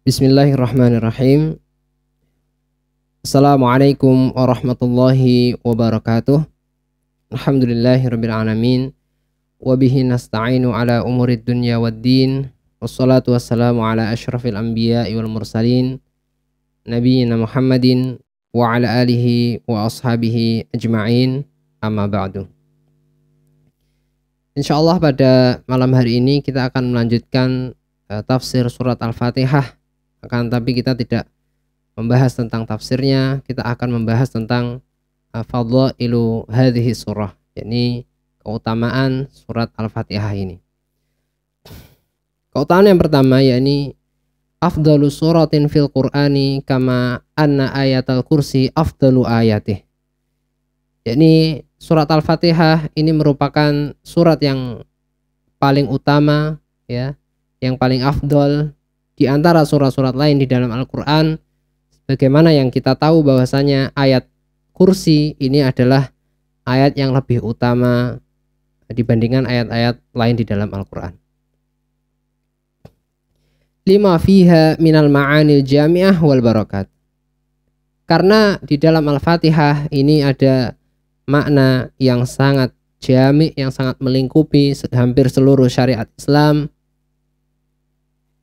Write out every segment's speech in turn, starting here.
Bismillahirrahmanirrahim. Assalamualaikum warahmatullahi wabarakatuh. Alhamdulillahirabbil alamin. Wa bihi nasta'inu ala umurid dunya waddin. Wassalatu wassalamu ala asyrafil anbiya'i wal mursalin nabiyina Muhammadin wa ala alihi wa ashabihi ajma'in. Amma ba'du. Insyaallah pada malam hari ini kita akan melanjutkan tafsir surat Al-Fatihah. Akan tapi kita tidak membahas tentang tafsirnya, kita akan membahas tentang fadhailu hadhihi surah, yakni keutamaan surat Al-Fatihah ini. Keutamaan yang pertama yakni afdalu suratin fil Qur'ani kama anna ayatal kursi afdalu ayatih. Yakni surat Al-Fatihah ini merupakan surat yang paling utama, ya, yang paling afdol di antara surat-surat lain di dalam Al-Quran. Bagaimana yang kita tahu bahwasanya ayat kursi ini adalah ayat yang lebih utama dibandingkan ayat-ayat lain di dalam Al-Quran. Lima fiha minal ma'anil jami'ah wal barakat. Karena di dalam Al-Fatihah ini ada makna yang sangat jami', yang sangat melingkupi hampir seluruh syariat Islam.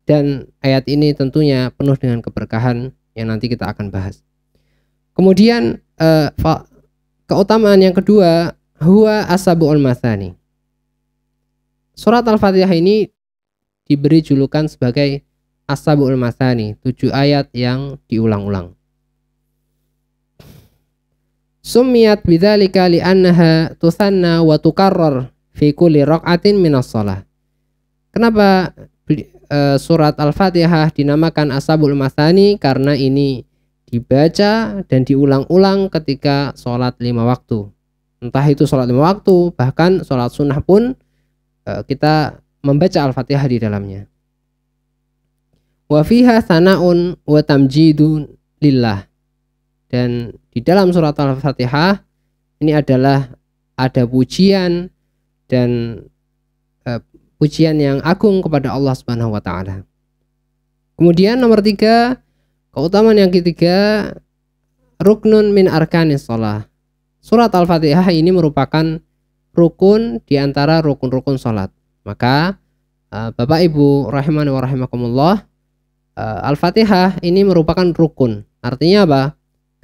Dan ayat ini tentunya penuh dengan keberkahan yang nanti kita akan bahas. Kemudian keutamaan yang kedua, huwa asabu'ul mathani. Surat Al-Fatihah ini diberi julukan sebagai asabu'ul mathani, 7 ayat yang diulang-ulang. Summiyat bidzalika li'annaha tusanna wa tukarrar fi kulli raq'atin minas shalah. Kenapa surat Al-Fatihah dinamakan Ashabul Mathani? Karena ini dibaca dan diulang-ulang ketika sholat 5 waktu. Entah itu sholat 5 waktu, bahkan sholat sunnah pun kita membaca Al-Fatihah di dalamnya. Wa fiha thana'un wa tamjidun lillah. Dan di dalam surat Al-Fatihah ini adalah ada pujian dan pujian yang agung kepada Allah Subhanahu wa taala. Kemudian nomor 3, keutamaan yang ketiga, ruknun min arkanis shalah. Surat Al-Fatihah ini merupakan rukun di antara rukun-rukun salat. Maka Bapak Ibu rahimani wa rahimakumullah, Al-Fatihah ini merupakan rukun. Artinya apa?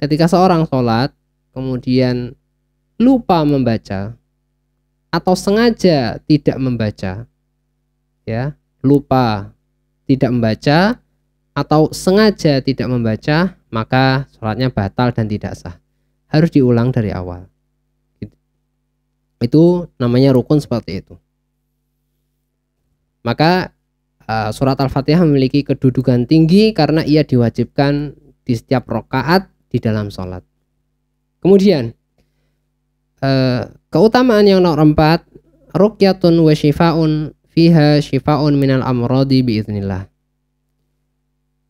Ketika seorang salat kemudian lupa membaca atau sengaja tidak membaca, ya, lupa tidak membaca atau sengaja tidak membaca, maka sholatnya batal dan tidak sah. Harus diulang dari awal. Itu namanya rukun seperti itu. Maka surat Al-Fatihah memiliki kedudukan tinggi karena ia diwajibkan di setiap rakaat di dalam sholat. Kemudian keutamaan yang nomor 4, ruqyatun wa shifaun fiha shifaun minal amradi biiznillah.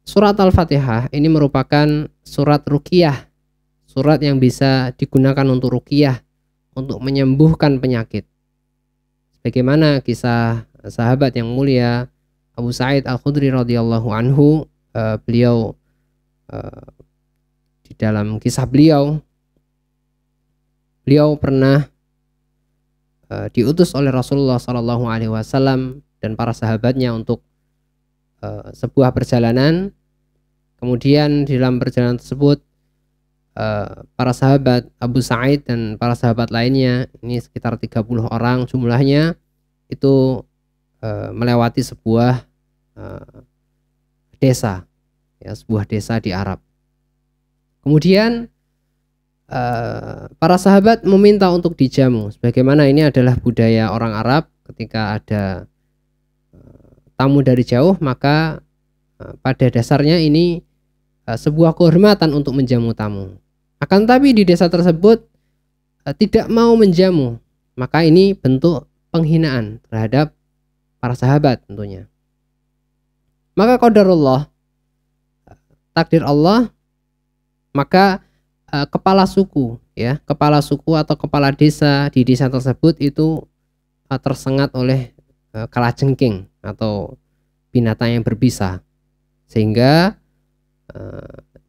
Surat Al-Fatihah ini merupakan surat ruqyah, surat yang bisa digunakan untuk ruqyah, untuk menyembuhkan penyakit. Bagaimana kisah sahabat yang mulia Abu Sa'id Al-Khudri radhiyallahu anhu, beliau di dalam kisah beliau pernah diutus oleh Rasulullah SAW dan para sahabatnya untuk sebuah perjalanan. Kemudian di dalam perjalanan tersebut para sahabat Abu Sa'id dan para sahabat lainnya, ini sekitar 30 orang jumlahnya, itu melewati sebuah desa, ya, sebuah desa di Arab. Kemudian para sahabat meminta untuk dijamu, sebagaimana ini adalah budaya orang Arab. Ketika ada tamu dari jauh, maka pada dasarnya ini sebuah kehormatan untuk menjamu tamu. Akan tapi di desa tersebut tidak mau menjamu, maka ini bentuk penghinaan terhadap para sahabat tentunya. Maka qadarullah, takdir Allah, maka kepala suku, ya, kepala suku atau kepala desa di desa tersebut itu tersengat oleh kalajengking atau binatang yang berbisa, sehingga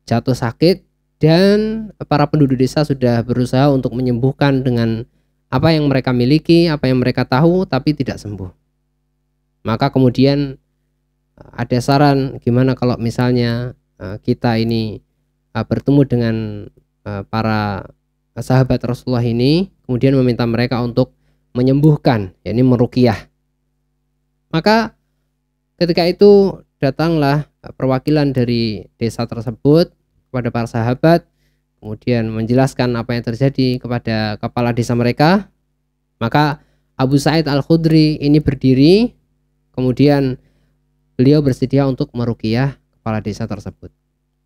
jatuh sakit dan para penduduk desa sudah berusaha untuk menyembuhkan dengan apa yang mereka miliki, apa yang mereka tahu, tapi tidak sembuh. Maka kemudian ada saran gimana kalau misalnya kita ini bertemu dengan para sahabat Rasulullah ini, kemudian meminta mereka untuk menyembuhkan, yakni meruqyah. Maka ketika itu datanglah perwakilan dari desa tersebut kepada para sahabat, kemudian menjelaskan apa yang terjadi kepada kepala desa mereka. Maka Abu Sa'id Al-Khudri ini berdiri, kemudian beliau bersedia untuk meruqyah kepala desa tersebut.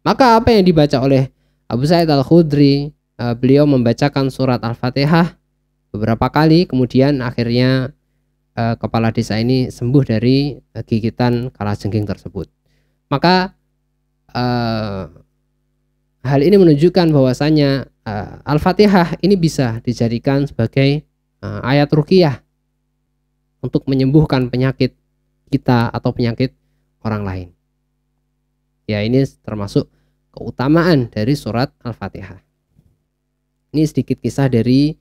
Maka apa yang dibaca oleh Abu Sa'id Al-Khudri, beliau membacakan surat Al-Fatihah beberapa kali, kemudian akhirnya kepala desa ini sembuh dari gigitan kalajengking tersebut. Maka hal ini menunjukkan bahwasanya Al-Fatihah ini bisa dijadikan sebagai ayat ruqyah untuk menyembuhkan penyakit kita atau penyakit orang lain. Ya, ini termasuk keutamaan dari surat Al-Fatihah. Ini sedikit kisah dari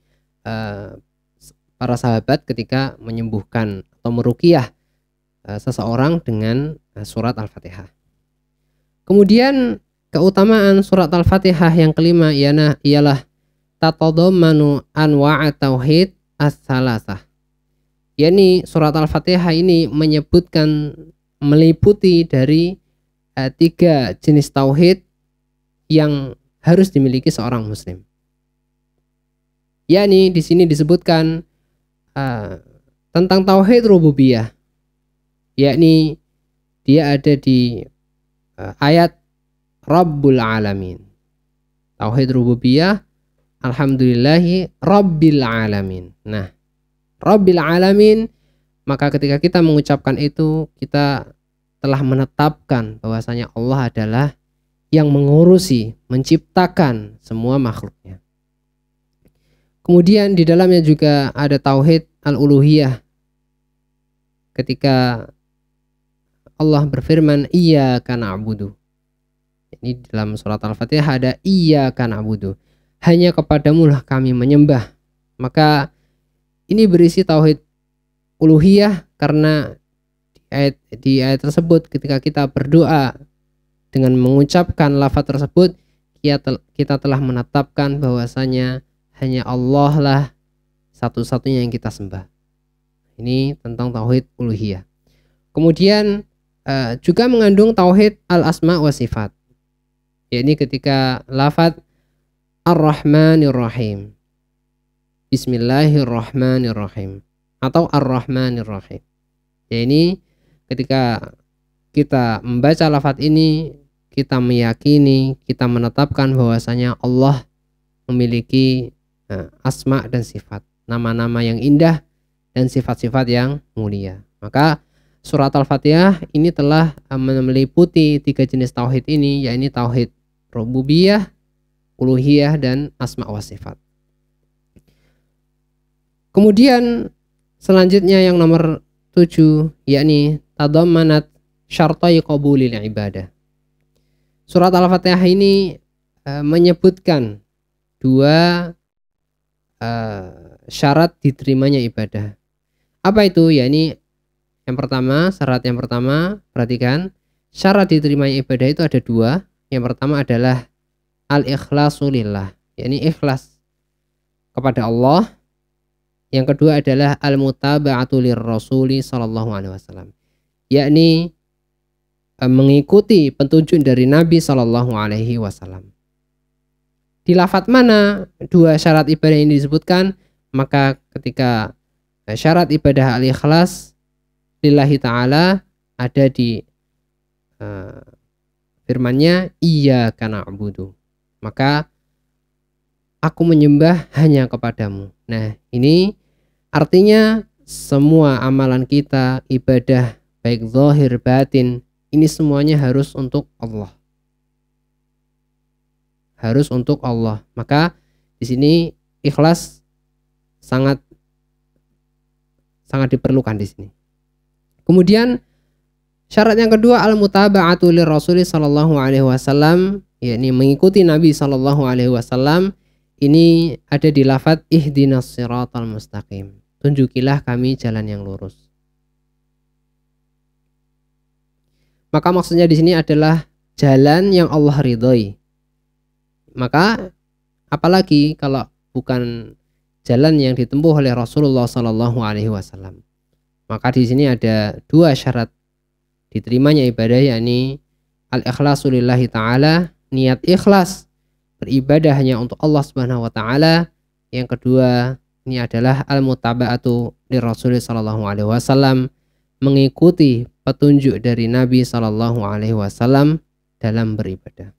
para sahabat ketika menyembuhkan atau meruqyah seseorang dengan surat Al-Fatihah. Kemudian keutamaan surat Al-Fatihah yang kelima ialah tatadammanu anwa'a tauhid as-salasah. yakni surat Al-Fatihah ini menyebutkan, meliputi dari 3 jenis tauhid yang harus dimiliki seorang muslim. Yakni di sini disebutkan tentang tauhid rububiyah, yakni dia ada di ayat Rabbul Alamin. Tauhid rububiyah, alhamdulillahi Rabbil Alamin. Nah, Rabbil Alamin, maka ketika kita mengucapkan itu, kita telah menetapkan bahwasanya Allah adalah yang mengurusi, menciptakan semua makhluknya. Kemudian di dalamnya juga ada tauhid al-uluhiyah. Ketika Allah berfirman, iyyaka na'budu. Ini dalam surat Al-Fatihah ada iyyaka na'budu. Hanya kepadamu lah kami menyembah. Maka ini berisi tauhid uluhiyah, karena di ayat tersebut ketika kita berdoa dengan mengucapkan lafaz tersebut, kita telah menetapkan bahwasanya hanya Allah lah satu-satunya yang kita sembah. Ini tentang tauhid uluhiyah. Kemudian juga mengandung tauhid al-asma wa sifat, yakni ketika lafaz ar-Rahmanir Rahim, Bismillahirrahmanirrahim, atau ar-Rahmanir Rahim. Yakni ketika kita membaca lafaz ini, kita meyakini, kita menetapkan bahwasanya Allah memiliki asma dan sifat, nama-nama yang indah dan sifat-sifat yang mulia. Maka surat Al-Fatihah ini telah meliputi 3 jenis tauhid ini, yakni tauhid rububiyah, uluhiyah, dan asma wa sifat. Kemudian selanjutnya yang nomor 7, yakni tadammanat syartai qabulil ibadah. Surat Al-Fatihah ini menyebutkan 2 syarat diterimanya ibadah. Apa itu? Yakni yang pertama, syarat yang pertama, perhatikan, syarat diterimanya ibadah itu ada 2. Yang pertama adalah al-ikhlasu lillah, yakni ikhlas kepada Allah. Yang kedua adalah al-mutaba'atu lirrasuli sallallahu alaihi wasallam, yakni mengikuti petunjuk dari Nabi sallallahu alaihi wasallam. Di lafaz mana 2 syarat ibadah ini disebutkan? Maka ketika syarat ibadah al-ikhlas lillahi ta'ala ada di firmannya iyyaka na'budu, maka aku menyembah hanya kepadamu. Nah, ini artinya semua amalan kita, ibadah baik zahir batin, ini semuanya harus untuk Allah. Harus untuk Allah. Maka di sini ikhlas sangat diperlukan di sini. Kemudian Syarat yang kedua al-mutaba'atu lirrasul sallallahu alaihi wasallam, yakni mengikuti Nabi sallallahu alaihi wasallam. Ini ada di lafaz ihdinas siratal mustaqim. Tunjukilah kami jalan yang lurus. Maka maksudnya di sini adalah jalan yang Allah ridhoi. Maka apalagi kalau bukan jalan yang ditempuh oleh Rasulullah sallallahu alaihi wasallam. Maka di sini ada dua syarat diterimanya ibadah, yakni al-ikhlasu lillahi ta'ala, niat ikhlas beribadah hanya untuk Allah Subhanahu wa taala. Yang kedua, ini adalah al-mutaba'atu lirrasul sallallahu alaihi wasallam, mengikuti petunjuk dari Nabi sallallahu alaihi wasallam dalam beribadah.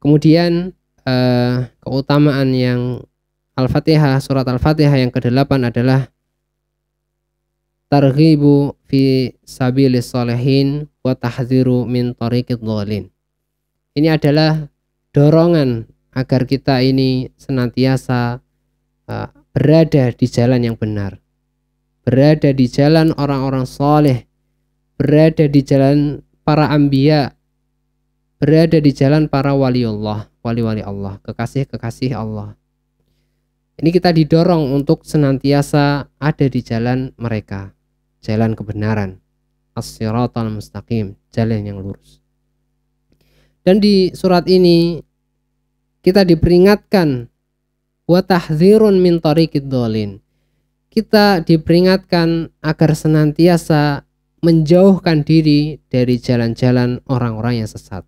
Kemudian keutamaan yang Al-Fatihah, surat Al-Fatihah yang ke-8 adalah targhibu fi sabilis sholihin wa tahdziru min tariqid dhalin. Ini adalah dorongan agar kita ini senantiasa berada di jalan yang benar, berada di jalan orang-orang soleh, berada di jalan para anbiya, berada di jalan para waliullah, wali-wali Allah, kekasih-kekasih Allah. Ini kita didorong untuk senantiasa ada di jalan mereka, jalan kebenaran, as-siratal mustaqim, jalan yang lurus. Dan di surat ini kita diperingatkan wa tahdzirun min tariqid dhalin. Kita diperingatkan agar senantiasa menjauhkan diri dari jalan-jalan orang-orang yang sesat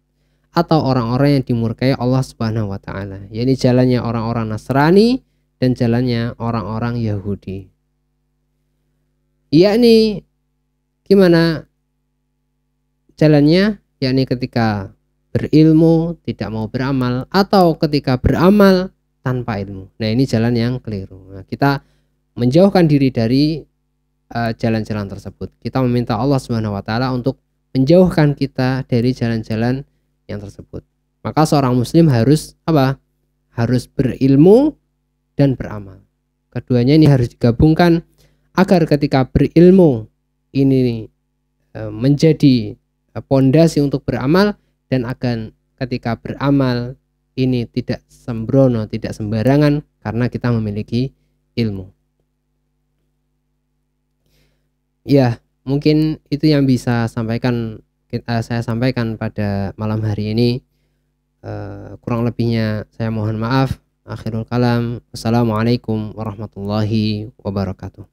atau orang-orang yang dimurkai Allah Subhanahu wa taala, yakni jalannya orang-orang Nasrani dan jalannya orang-orang Yahudi. Yakni gimana jalannya? Yakni ketika berilmu tidak mau beramal, atau ketika beramal tanpa ilmu. Nah, ini jalan yang keliru. Nah, kita menjauhkan diri dari jalan-jalan tersebut. Kita meminta Allah Subhanahu wa taala untuk menjauhkan kita dari jalan-jalan yang tersebut. Maka seorang muslim harus apa? Harus berilmu dan beramal. Keduanya ini harus digabungkan agar ketika berilmu ini menjadi pondasi untuk beramal, dan akan ketika beramal ini tidak sembrono, tidak sembarangan, karena kita memiliki ilmu. Ya, mungkin itu yang bisa saya sampaikan pada malam hari ini. Kurang lebihnya saya mohon maaf. Akhirul kalam. Wassalamualaikum warahmatullahi wabarakatuh.